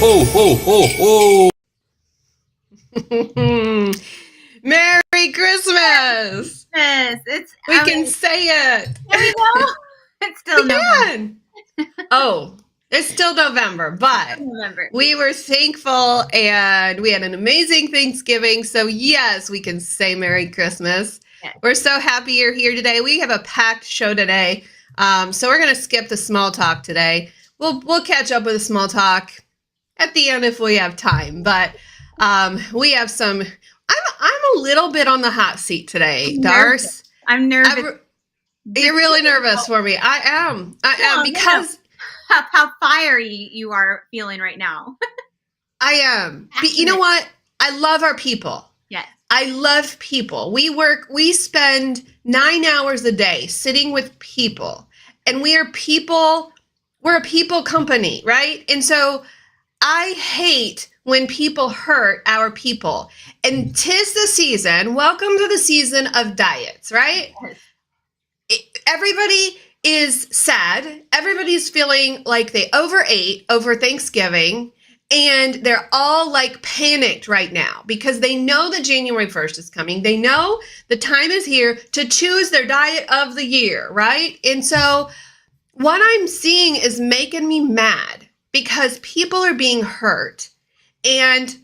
ho, ho, ho, ho. Merry Christmas! Yes, We can say it. There we go. It's still November. Oh, it's still November, but we were thankful and we had an amazing Thanksgiving. So yes, we can say Merry Christmas. Yes. We're so happy you're here today. We have a packed show today. So we're going to skip the small talk today. We'll catch up with the small talk at the end if we have time. But we have some. I'm a little bit on the hot seat today, Darce. I'm nervous. You're really nervous for me. I am because how fiery you are feeling right now. I am. But you know what? I love our people. Yes. I love people. We spend 9 hours a day sitting with people, and we're a people company, right? And so I hate when people hurt our people. And 'tis the season. Welcome to the season of diets, right? Yes. Everybody is sad. Everybody's feeling like they overate over Thanksgiving. And they're all like panicked right now because they know that January 1st is coming. They know the time is here to choose their diet of the year, right? And so what I'm seeing is making me mad because people are being hurt and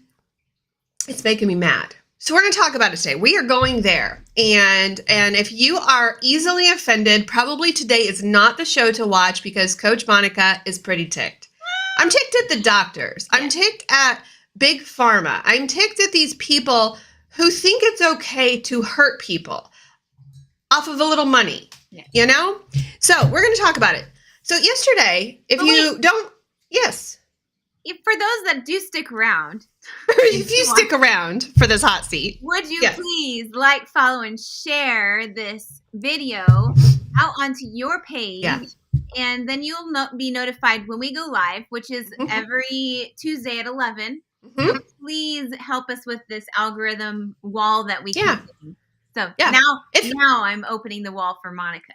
it's making me mad. So we're going to talk about it today. We are going there. And if you are easily offended, probably today is not the show to watch because Coach Monica is pretty ticked. I'm ticked at the doctors. I'm ticked at Big Pharma. I'm ticked at these people who think it's okay to hurt people off of a little money, you know? So we're going to talk about it. So yesterday, yes. For those that do stick around. If you stick around for this hot seat. Would you please like, follow, and share this video out onto your page? Yeah. And then you'll be notified when we go live, which is every Tuesday at 11. So please help us with this algorithm wall that we keep doing. So now I'm opening the wall for Monica.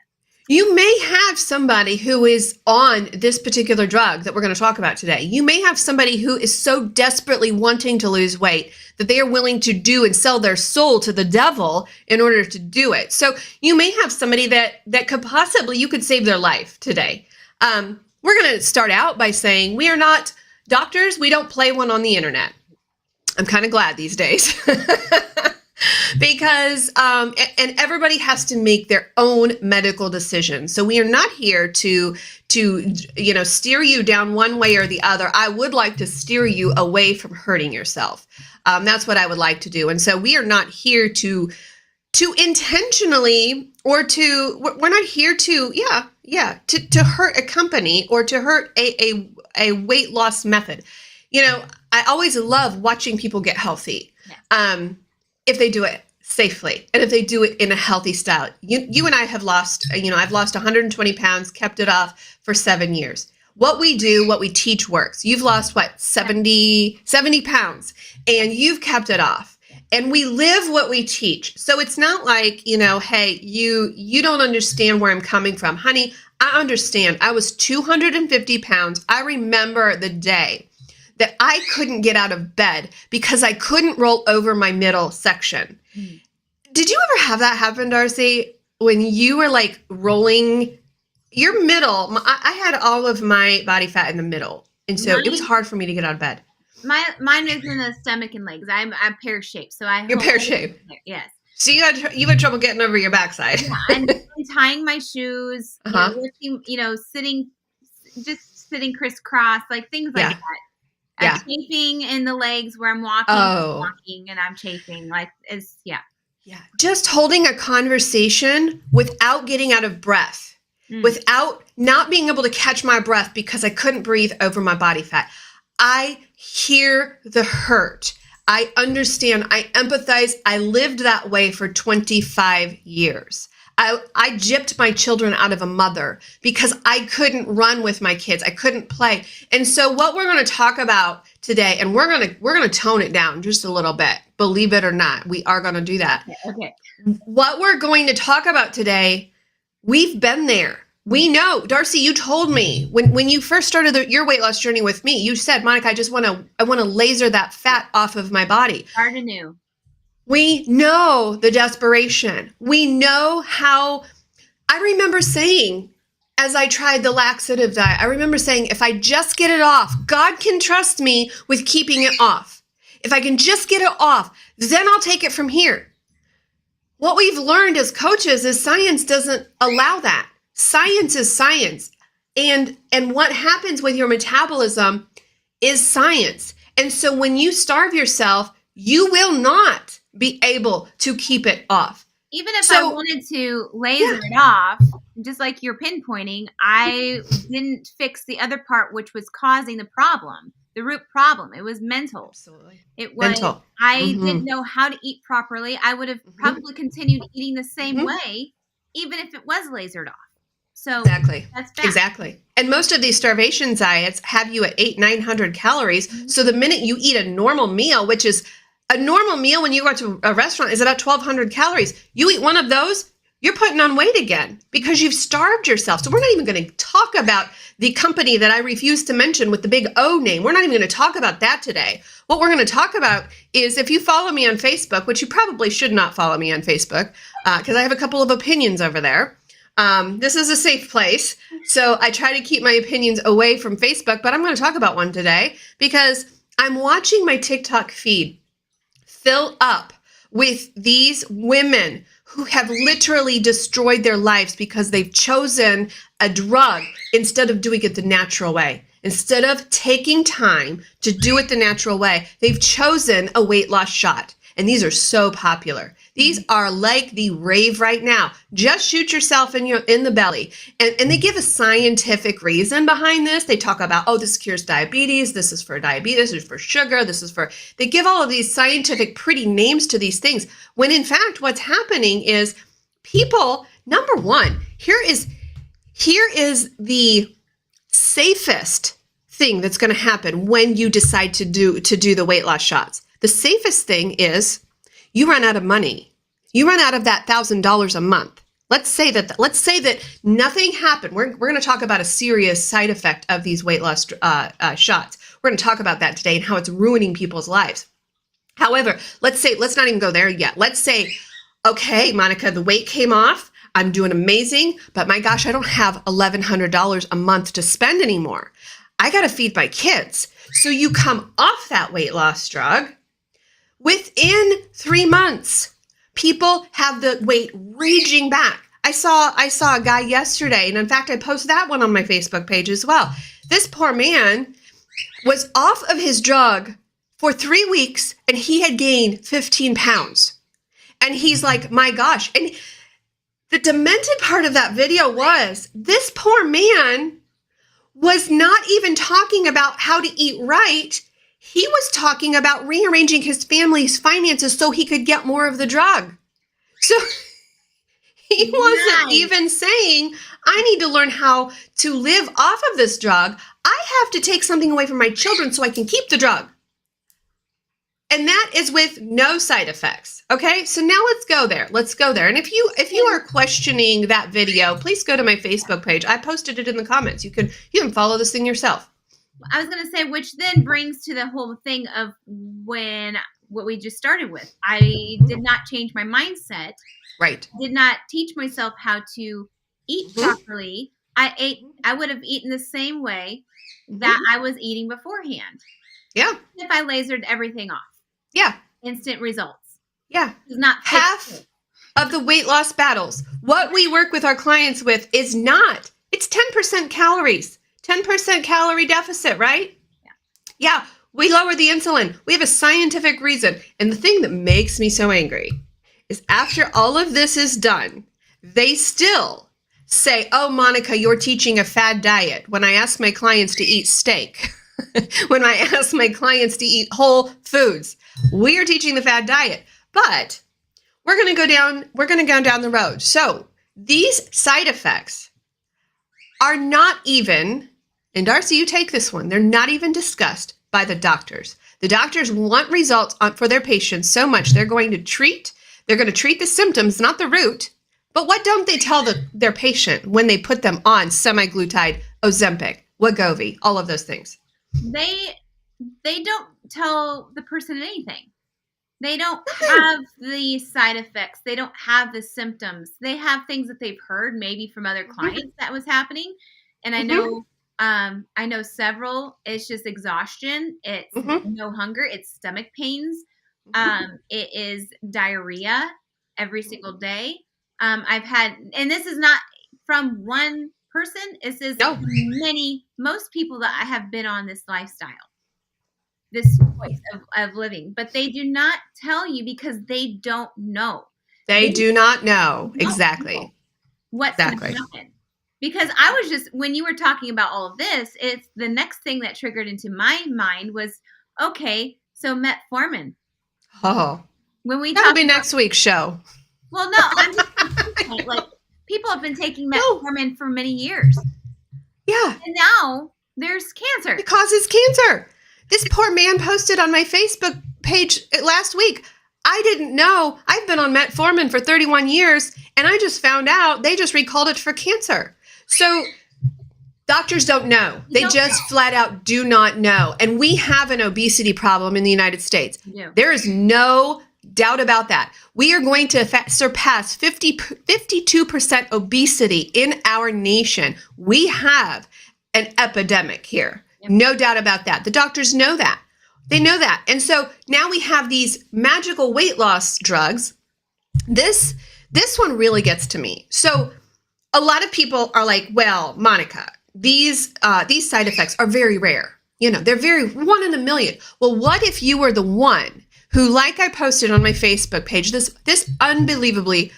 You may have somebody who is on this particular drug that we're going to talk about today. You may have somebody who is so desperately wanting to lose weight that they are willing to do and sell their soul to the devil in order to do it. So you may have somebody that could possibly, you could save their life today. We're going to start out by saying we are not doctors. We don't play one on the internet. I'm kind of glad these days. Because and everybody has to make their own medical decision. So we are not here to steer you down one way or the other. I would like to steer you away from hurting yourself. That's what I would like to do. And so we are not here to intentionally we're not here to hurt a company or to hurt a weight loss method. You know, I always love watching people get healthy. If they do it safely and if they do it in a healthy style. You and I have lost, I've lost 120 pounds, kept it off for 7 years. What we do, what we teach works. You've lost 70 pounds and you've kept it off. And we live what we teach. So it's not like, hey, you don't understand where I'm coming from. Honey, I understand. I was 250 pounds. I remember the day that I couldn't get out of bed because I couldn't roll over my middle section. Did you ever have that happen, Darcy? When you were like rolling your middle, I had all of my body fat in the middle. And so it was hard for me to get out of bed. Mine is in the stomach and legs. I'm pear-shaped. So You're pear-shaped. Yes. So you had trouble getting over your backside. Yeah, and tying my shoes, sitting crisscross, like things like that. Chafing in the legs where I'm walking and I'm chafing. Just holding a conversation without getting out of breath, without not being able to catch my breath because I couldn't breathe over my body fat. I hear the hurt. I understand. I empathize. I lived that way for 25 years. I gypped my children out of a mother because I couldn't run with my kids. I couldn't play. And so what we're going to talk about today, and we're going to tone it down just a little bit, believe it or not, we are going to do that. Okay. What we're going to talk about today, we've been there. We know, Darcy, you told me when you first started your weight loss journey with me, you said, Monica, I want to laser that fat off of my body. Start anew. We know the desperation. We know how, I remember saying, as I tried the laxative diet, I remember saying, if I just get it off, God can trust me with keeping it off. If I can just get it off, then I'll take it from here. What we've learned as coaches is science doesn't allow that. Science is science. And what happens with your metabolism is science. And so when you starve yourself, you will not be able to keep it off. Even if I wanted to laser it off, just like you're pinpointing, I didn't fix the other part, which was causing the problem, the root problem. It was mental. Absolutely. It was mental. I didn't know how to eat properly. I would have probably continued eating the same way, even if it was lasered off. So exactly. That's fact. Exactly. And most of these starvation diets have you at 800-900 calories. So the minute you eat a normal meal, which is a normal meal when you go to a restaurant is about 1,200 calories. You eat one of those, you're putting on weight again because you've starved yourself. So we're not even going to talk about the company that I refuse to mention with the big O name. We're not even going to talk about that today. What we're going to talk about is if you follow me on Facebook, which you probably should not follow me on Facebook because I have a couple of opinions over there. This is a safe place. So I try to keep my opinions away from Facebook, but I'm going to talk about one today because I'm watching my TikTok feed fill up with these women who have literally destroyed their lives because they've chosen a drug instead of doing it the natural way. Instead of taking time to do it the natural way, they've chosen a weight loss shot. And these are so popular. These are like the rave right now. Just shoot yourself in the belly. And they give a scientific reason behind this. They talk about, oh, this cures diabetes. This is for diabetes. This is for sugar. They give all of these scientific pretty names to these things. When in fact, what's happening is people, number one, here is the safest thing that's going to happen when you decide to do the weight loss shots. The safest thing is you run out of money. You run out of that $1,000 a month. Let's say that nothing happened. We're going to talk about a serious side effect of these weight loss shots. We're going to talk about that today and how it's ruining people's lives. However, let's not even go there yet. Let's say, okay, Monica, the weight came off. I'm doing amazing, but my gosh, I don't have $1,100 a month to spend anymore. I got to feed my kids. So you come off that weight loss drug. Within 3 months, people have the weight raging back. I saw a guy yesterday, and in fact, I posted that one on my Facebook page as well. This poor man was off of his drug for 3 weeks, and he had gained 15 pounds. And he's like, my gosh. And the demented part of that video was this poor man was not even talking about how to eat right. He was talking about rearranging his family's finances so he could get more of the drug. So he wasn't even saying, I need to learn how to live off of this drug. I have to take something away from my children so I can keep the drug. And that is with no side effects. Okay, so now let's go there. And if you are questioning that video, please go to my Facebook page. I posted it in the comments. You can follow this thing yourself. I was going to say, which then brings to the whole thing of what we just started with. I did not change my mindset. Right. Did not teach myself how to eat properly. I would have eaten the same way that I was eating beforehand. Yeah. If I lasered everything off. Yeah. Instant results. Yeah. It's not half of the weight loss battles. What we work with our clients with is not, it's 10% calories. 10% calorie deficit, right? Yeah, we lower the insulin. We have a scientific reason. And the thing that makes me so angry is after all of this is done, they still say, oh, Monica, you're teaching a fad diet. When I ask my clients to eat steak, when I ask my clients to eat whole foods, we are teaching the fad diet. But we're going to go down the road. So these side effects are not even, and Darcy, you take this one, they're not even discussed by the doctors. The doctors want results for their patients so much they're going to treat the symptoms, not the root, But what don't they tell their patient when they put them on semaglutide, Ozempic, Wegovy, all of those things? They don't tell the person anything. They don't have the side effects. They don't have the symptoms. They have things that they've heard maybe from other clients that was happening. And I know several. It's just exhaustion. It's no hunger. It's stomach pains. It is diarrhea every single day. I've had, and this is not from one person. This is most people that I have been on this lifestyle, this choice of living, but they do not tell you because they don't know. They do not know exactly what's going to happen. Because I was just, when you were talking about all of this, it's the next thing that triggered into my mind was, okay, so metformin. Oh, when we that'll be next week's show. Well, no, I'm just like people have been taking metformin for many years. Yeah, and now there's cancer. It causes cancer. This poor man posted on my Facebook page last week. I didn't know. I've been on metformin for 31 years, and I just found out they just recalled it for cancer. So doctors don't know. They just flat out do not know. And we have an obesity problem in the United States. Yeah. There is no doubt about that. We are going to surpass 52% obesity in our nation. We have an epidemic here. Yep. No doubt about that. The doctors know that. They know that. And so now we have these magical weight loss drugs. This one really gets to me. So a lot of people are like, well, Monica, these side effects are very rare. You know, they're very 1 in a million. Well, what if you were the one who, like I posted on my Facebook page, this unbelievably,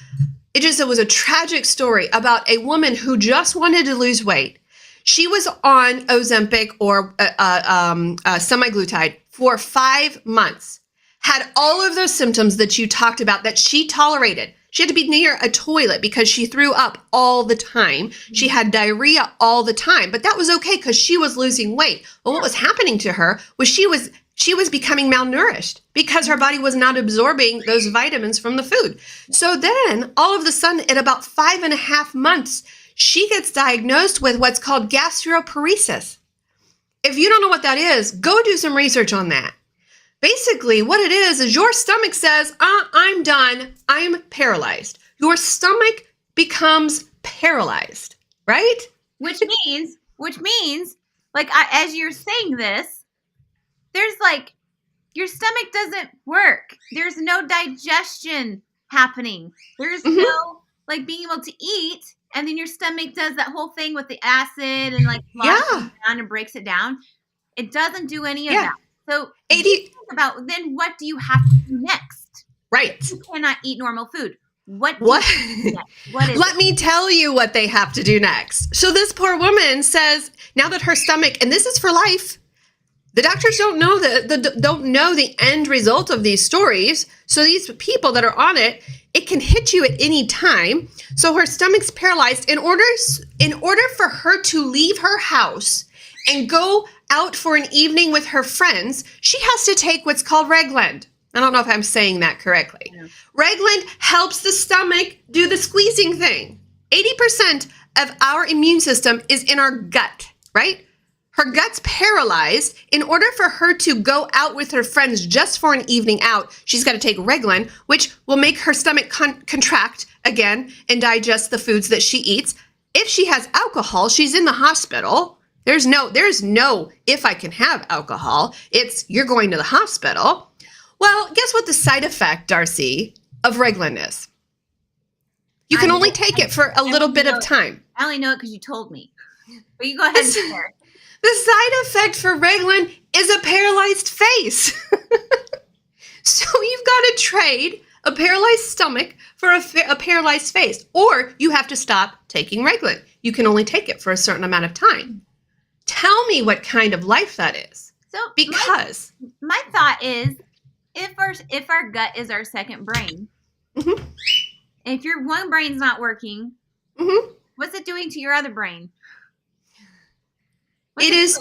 it was a tragic story about a woman who just wanted to lose weight. She was on Ozempic or semaglutide for 5 months, had all of those symptoms that you talked about that she tolerated. She had to be near a toilet because she threw up all the time. She had diarrhea all the time, but that was okay because she was losing weight. Well, what was happening to her was she was becoming malnourished because her body was not absorbing those vitamins from the food. So then all of a sudden at about 5.5 months, she gets diagnosed with what's called gastroparesis. If you don't know what that is, go do some research on that. Basically, what it is your stomach says, I'm done. I'm paralyzed. Your stomach becomes paralyzed, right? Which means, like, as you're saying this, there's like, your stomach doesn't work. There's no digestion happening. There's no, like, being able to eat. And then your stomach does that whole thing with the acid and like down and breaks it down. It doesn't do any of that. So think about then what do you have to do next? Right. You cannot eat normal food. What is Let me tell you what they have to do next. So this poor woman says now that her stomach, and this is for life, the doctors don't know the end result of these stories. So these people that are on it, it can hit you at any time. So her stomach's paralyzed. In order for her to leave her house and go out for an evening with her friends, she has to take what's called Regland. I don't know if I'm saying that correctly. Yeah. Regland helps the stomach do the squeezing thing. 80% of our immune system is in our gut, right? Her gut's paralyzed. In order for her to go out with her friends just for an evening out, she's got to take Reglan, which will make her stomach contract again and digest the foods that she eats. If she has alcohol, she's in the hospital. There's no if I can have alcohol. It's you're going to the hospital. Well, guess what the side effect, Darcy, of Reglan is? You can only take it for a little bit of time. I only know it because you told me. But you go ahead and share. The side effect for Reglan is a paralyzed face. So you've got to trade a paralyzed stomach for a paralyzed face, or you have to stop taking Reglan. You can only take it for a certain amount of time. Tell me what kind of life that is. So because my thought is, if our gut is our second brain, if your one brain's not working, what's it doing to your other brain? This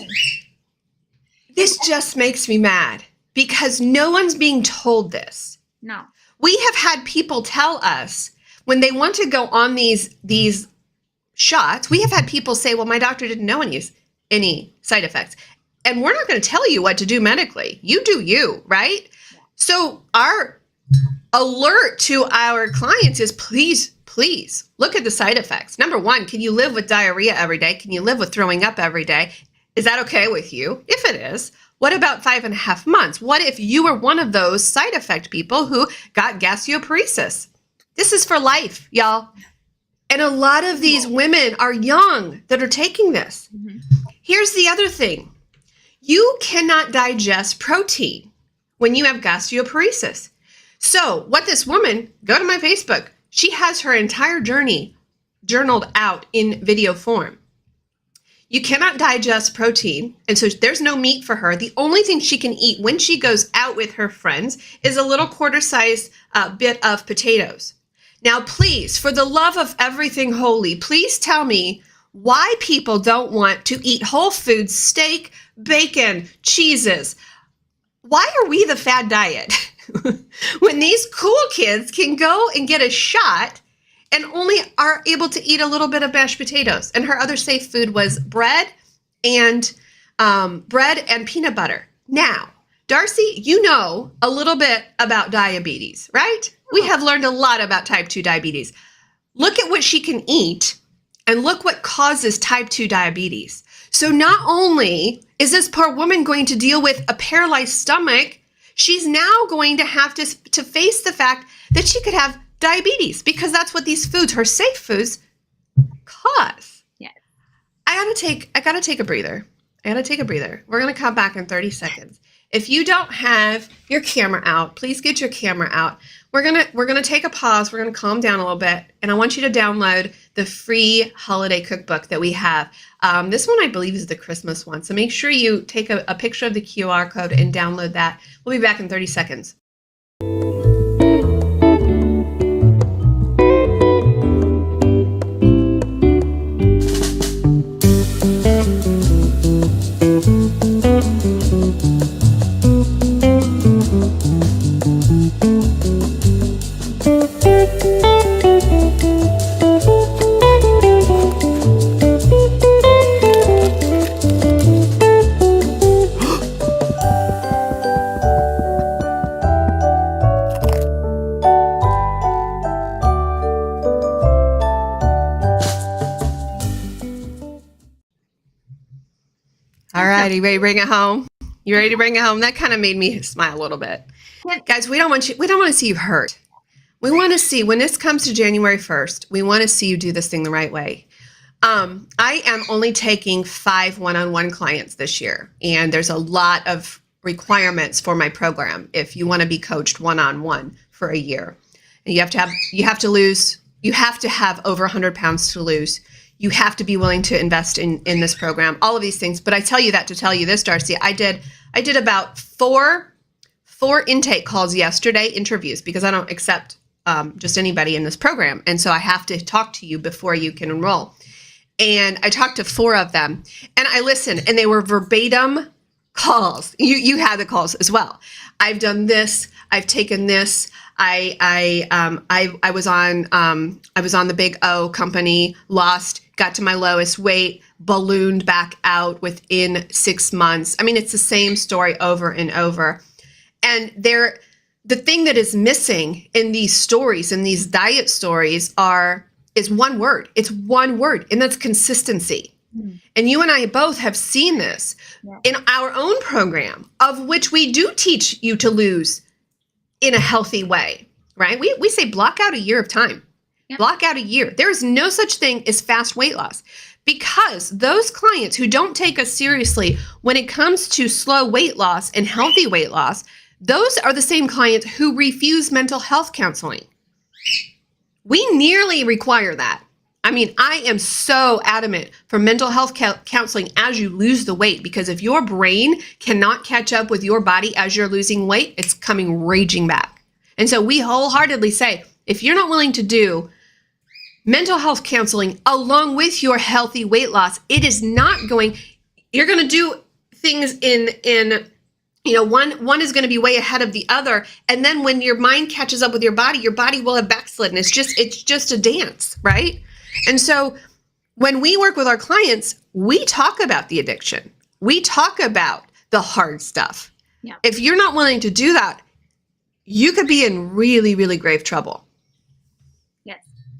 just makes me mad because no one's being told this. No. We have had people tell us when they want to go on these shots, we have had people say, well, my doctor didn't know any side effects. And we're not going to tell you what to do medically. You do you, right? So our alert to our clients is please look at the side effects. Number one, can you live with diarrhea every day? Can you live with throwing up every day? Is that okay with you? If it is, what about 5.5 months? What if you were one of those side effect people who got gastroparesis? This is for life, y'all. And a lot of these women are young that are taking this. Mm-hmm. Here's the other thing. You cannot digest protein when you have gastroparesis. So what this woman, go to my Facebook, she has her entire journey journaled out in video form. You cannot digest protein, and so there's no meat for her. The only thing she can eat when she goes out with her friends is a little quarter-sized bit of potatoes. Now, please, for the love of everything holy, please tell me why people don't want to eat whole foods, steak, bacon, cheeses. Why are we the fad diet? When these cool kids can go and get a shot and only are able to eat a little bit of mashed potatoes. And her other safe food was bread and peanut butter. Now, Darcy, you know a little bit about diabetes, right? We have learned a lot about type 2 diabetes. Look at what she can eat and look what causes type 2 diabetes. So not only is this poor woman going to deal with a paralyzed stomach, she's now going to have to face the fact that she could have diabetes because that's what these foods, her safe foods, cause. Yes. I gotta take a breather. We're gonna come back in 30 seconds. If you don't have your camera out, please get your camera out. We're gonna take a pause. We're gonna calm down a little bit, and I want you to download the free holiday cookbook that we have. This one I believe is the Christmas one. So make sure you take a picture of the QR code and download that. We'll be back in 30 seconds. All right, you ready to bring it home? You ready to bring it home? That kind of made me smile a little bit. Guys, we don't want to see you hurt. We want to see, when this comes to January 1st, we want to see you do this thing the right way. I am only taking 5 one-on-one clients this year, and there's a lot of requirements for my program if you want to be coached one-on-one for a year. And you have to have over 100 pounds to lose. You have to be willing to invest in this program, all of these things. But I tell you that to tell you this, Darcy, I did about four intake calls yesterday, interviews, because I don't accept just anybody in this program. And so I have to talk to you before you can enroll. And I talked to 4 of them, and I listened, and they were verbatim calls. You had the calls as well. I've done this. I've taken this. I was on the Big O company, lost, got to my lowest weight, ballooned back out within 6 months. I mean, it's the same story over and over. And the thing that is missing in these stories, in these diet stories, is one word. It's one word, and that's consistency. Mm-hmm. And you and I both have seen this in our own program, of which we do teach you to lose in a healthy way, right? We say block out a year of time. Yep. Block out a year. There is no such thing as fast weight loss, because those clients who don't take us seriously when it comes to slow weight loss and healthy weight loss, those are the same clients who refuse mental health counseling. We nearly require that. I mean, I am so adamant for mental health counseling as you lose the weight, because if your brain cannot catch up with your body as you're losing weight, it's coming raging back. And so we wholeheartedly say, if you're not willing to do mental health counseling along with your healthy weight loss, it is not going, you're going to do things in one is going to be way ahead of the other. And then when your mind catches up with your body will have backslidden. It's just a dance, right? And so when we work with our clients, we talk about the addiction. We talk about the hard stuff. Yeah. If you're not willing to do that, you could be in really, really grave trouble. Yes.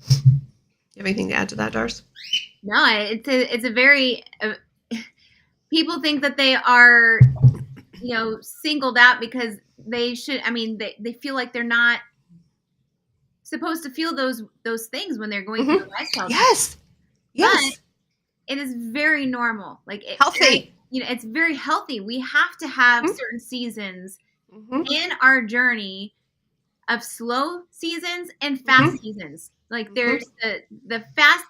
You have anything to add to that, Darce? No, it's a very, people think that they are, singled out because they should, they feel like they're not supposed to feel those things when they're going through the lifestyle. Yes. Yes. But it is very normal. Healthy. It's very healthy. We have to have certain seasons in our journey of slow seasons and fast seasons. Like there's the fast,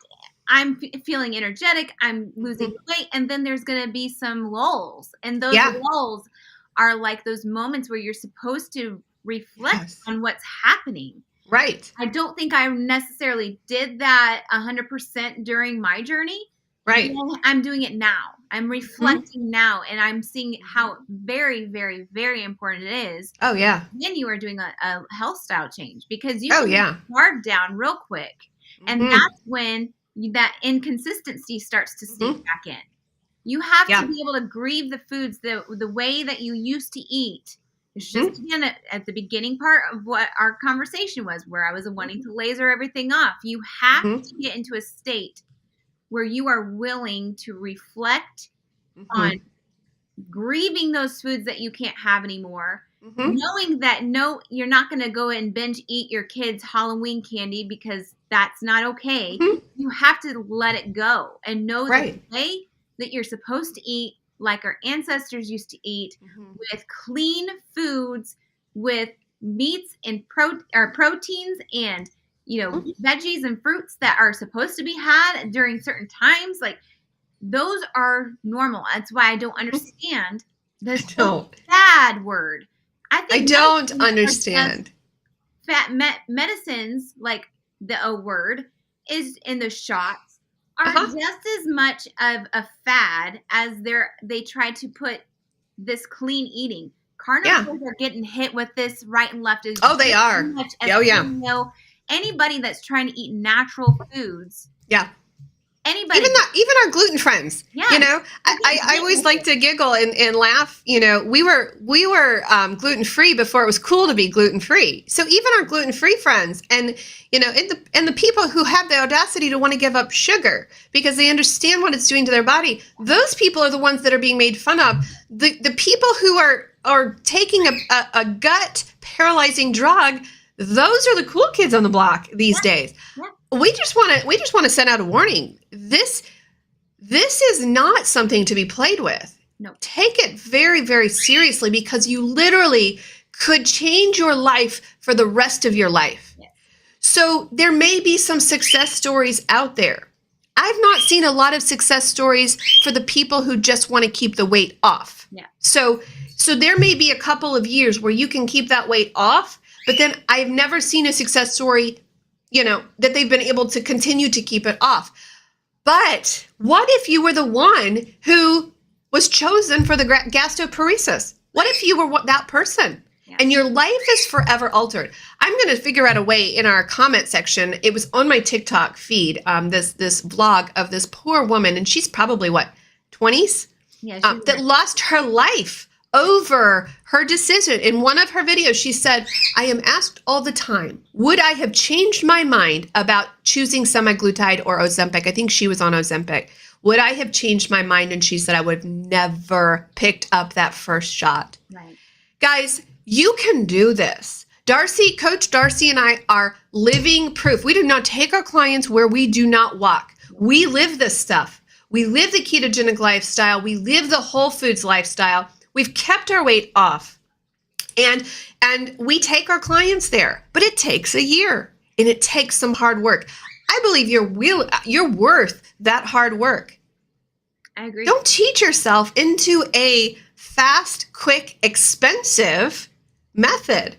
I'm feeling energetic, I'm losing weight, and then there's going to be some lulls. And those lulls are like those moments where you're supposed to reflect on what's happening. Right. I don't think I necessarily did that 100% during my journey. Right. I'm doing it now. I'm reflecting now, and I'm seeing how very, very, very important it is. Oh, yeah. When you are doing a health style change, because you can carve down real quick. And that's when that inconsistency starts to sneak back in. You have to be able to grieve the foods the way that you used to eat. It's just, again, at the beginning part of what our conversation was, where I was wanting to laser everything off. You have to get into a state where you are willing to reflect on grieving those foods that you can't have anymore, knowing that you're not going to go and binge eat your kids' Halloween candy because that's not okay. You have to let it go and know the way that you're supposed to eat like our ancestors used to eat, with clean foods, with meats and proteins and veggies and fruits that are supposed to be had during certain times. Like, those are normal. That's why I don't understand this bad word. I don't understand. Fat medicines, like the O word, is in the shots, are just as much of a fad as they try to put this clean eating. Carnivores are getting hit with this right and left. They are. Anybody that's trying to eat natural foods. Yeah. Anybody. Even our gluten friends. Yeah. I always like to giggle and laugh. We were gluten free before it was cool to be gluten free. So even our gluten free friends, and the people who have the audacity to want to give up sugar because they understand what it's doing to their body, those people are the ones that are being made fun of. The people who are taking a gut paralyzing drug, those are the cool kids on the block these days. Yeah. We just want to send out a warning. This is not something to be played with. No. Take it very, very seriously, because you literally could change your life for the rest of your life. Yes. So there may be some success stories out there. I've not seen a lot of success stories for the people who just want to keep the weight off. Yeah. So there may be a couple of years where you can keep that weight off, but then I've never seen a success story, that they've been able to continue to keep it off. But what if you were the one who was chosen for the gastroparesis? What if you were that person and your life is forever altered? I'm going to figure out a way in our comment section. It was on my TikTok feed, this vlog of this poor woman, and she's probably 20s, that lost her life over her decision. In one of her videos, she said, I am asked all the time, would I have changed my mind about choosing semaglutide or Ozempic? I think she was on Ozempic. Would I have changed my mind? And she said, I would have never picked up that first shot. Right. Guys, you can do this. Coach Darcy and I are living proof. We do not take our clients where we do not walk. We live this stuff. We live the ketogenic lifestyle. We live the whole foods lifestyle. We've kept our weight off, and we take our clients there, but it takes a year and it takes some hard work. I believe you're worth that hard work. I agree. Don't cheat yourself into a fast, quick, expensive method.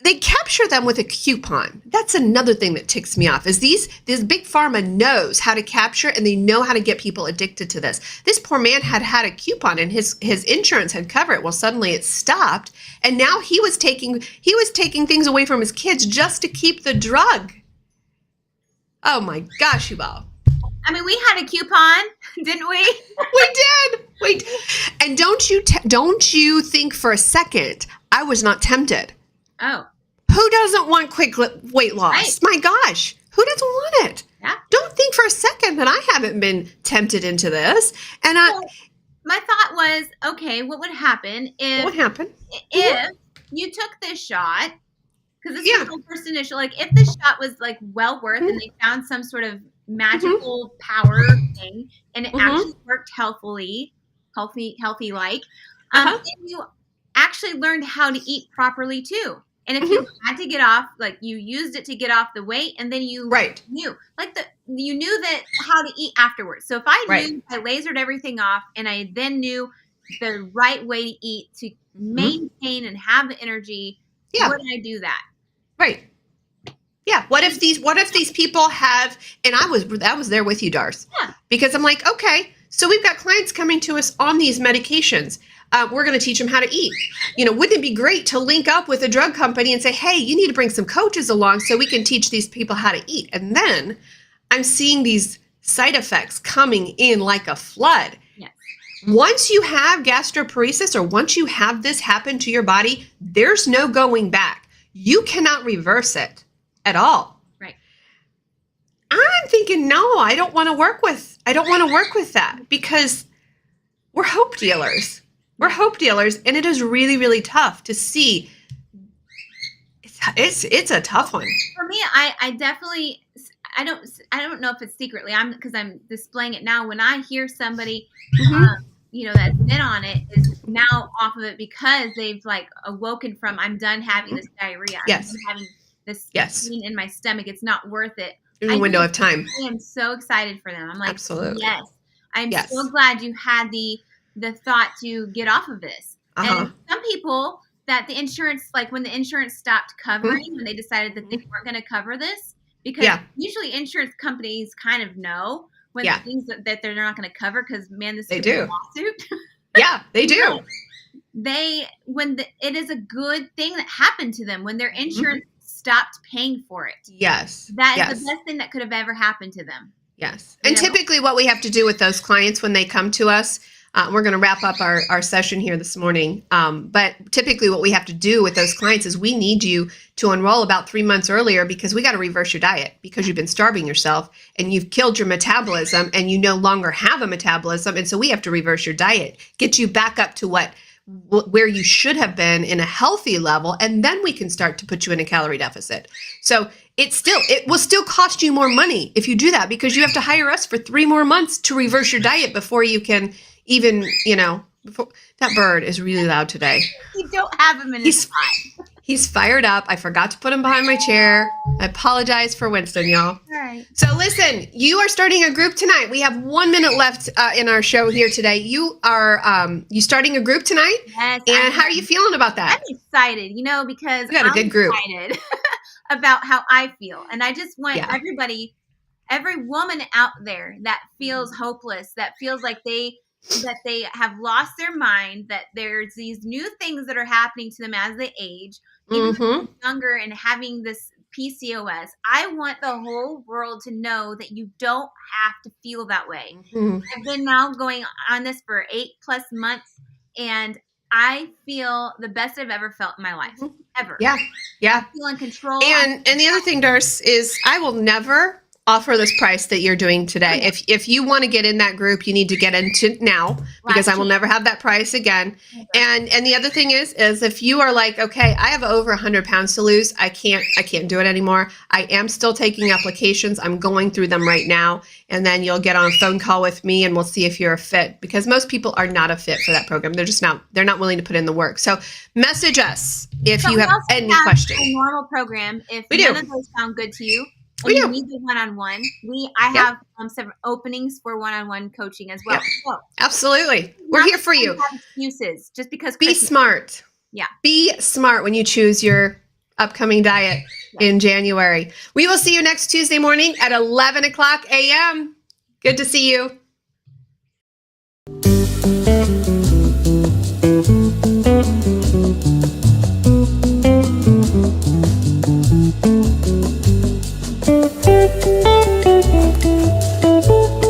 they capture them with a coupon. That's another thing that ticks me off is this big pharma knows how to capture and they know how to get people addicted to this. This poor man had a coupon and his insurance had covered it. Well, suddenly it stopped. And now he was taking things away from his kids just to keep the drug. Oh my gosh, you all. I mean, we had a coupon, didn't we? We did. Wait. And don't you think for a second I was not tempted? Oh. Who doesn't want quick weight loss? Right. My gosh, who doesn't want it? Yeah. Don't think for a second that I haven't been tempted into this. And my thought was, okay, what would happen what happened? if you took this shot? Because this is my first initial. Like, if this shot was like well worth, and they found some sort of magical power thing, and it actually worked healthy like, and you actually learned how to eat properly too. And if you had to get off, like you used it to get off the weight, and then you knew, you knew that how to eat afterwards. So if I knew, I lasered everything off, and I then knew the right way to eat to maintain and have the energy. Yeah. Would I do that? Right. Yeah. What if these people have? And I was there with you, Darce. Yeah. Because I'm like, okay, so we've got clients coming to us on these medications. We're going to teach them how to eat. Wouldn't it be great to link up with a drug company and say, hey, you need to bring some coaches along so we can teach these people how to eat? And then I'm seeing these side effects coming in like a flood. Yes. Once you have gastroparesis or once you have this happen to your body, there's no going back. You cannot reverse it at all. Right. I'm thinking, no, I don't want to work with that because we're hope dealers. We're hope dealers, and it is really, really tough to see. It's a tough one. For me, I definitely, I don't know if it's secretly, because I'm displaying it now. When I hear somebody, that's been on it, is now off of it because they've like awoken from, I'm done having this diarrhea. Yes. I'm done having this pain in my stomach. It's not worth it. In a window of time. I am so excited for them. I'm like, absolutely. Yes. I'm so glad you had the thought to get off of this. And some people that the insurance, like when the insurance stopped covering, when they decided that they weren't going to cover this, because usually insurance companies kind of know when the things that they're not going to cover, because man, this is a lawsuit. Yeah, they do. It is a good thing that happened to them when their insurance stopped paying for it. Yes. That is the best thing that could have ever happened to them. Yes. And typically what we have to do with those clients when they come to us, we're going to wrap up our session here this morning. But typically what we have to do with those clients is we need you to enroll about 3 months earlier because we got to reverse your diet because you've been starving yourself and you've killed your metabolism and you no longer have a metabolism. And so we have to reverse your diet, get you back up to where you should have been in a healthy level. And then we can start to put you in a calorie deficit. So it will still cost you more money if you do that because you have to hire us for 3 more months to reverse your diet before you can even, before that bird is really loud today. You don't have him in his spot. He's fired up. I forgot to put him behind my chair. I apologize for Winston, y'all. All right. So listen, you are starting a group tonight. We have 1 minute left in our show here today. You are you starting a group tonight? Yes. And how are you feeling about that? I'm excited, because we got a good group. Excited about how I feel. And I just want everybody, every woman out there that feels hopeless, that feels like they have lost their mind, that there's these new things that are happening to them as they age, even when they're younger and having this PCOS. I want the whole world to know that you don't have to feel that way. I've been now going on this for 8+ months, and I feel the best I've ever felt in my life, ever. Yeah. I feel in control. And the other thing, Darce, is I will never offer this price that you're doing today. If you want to get in that group, you need to get into now because I will never have that price again. And the other thing is if you are like, okay, I have over 100 pounds to lose, I can't do it anymore. I am still taking applications. I'm going through them right now. And then you'll get on a phone call with me and we'll see if you're a fit, because most people are not a fit for that program. They're not willing to put in the work. So message us if you have any questions. A normal program, if none of those sound good to you, and you need the one-on-one. I have some openings for one-on-one coaching as well. Yep. So, absolutely. We're here for you. Have excuses just because be smart. Yeah. Be smart when you choose your upcoming diet in January. We will see you next Tuesday morning at 11 o'clock a.m. Good to see you.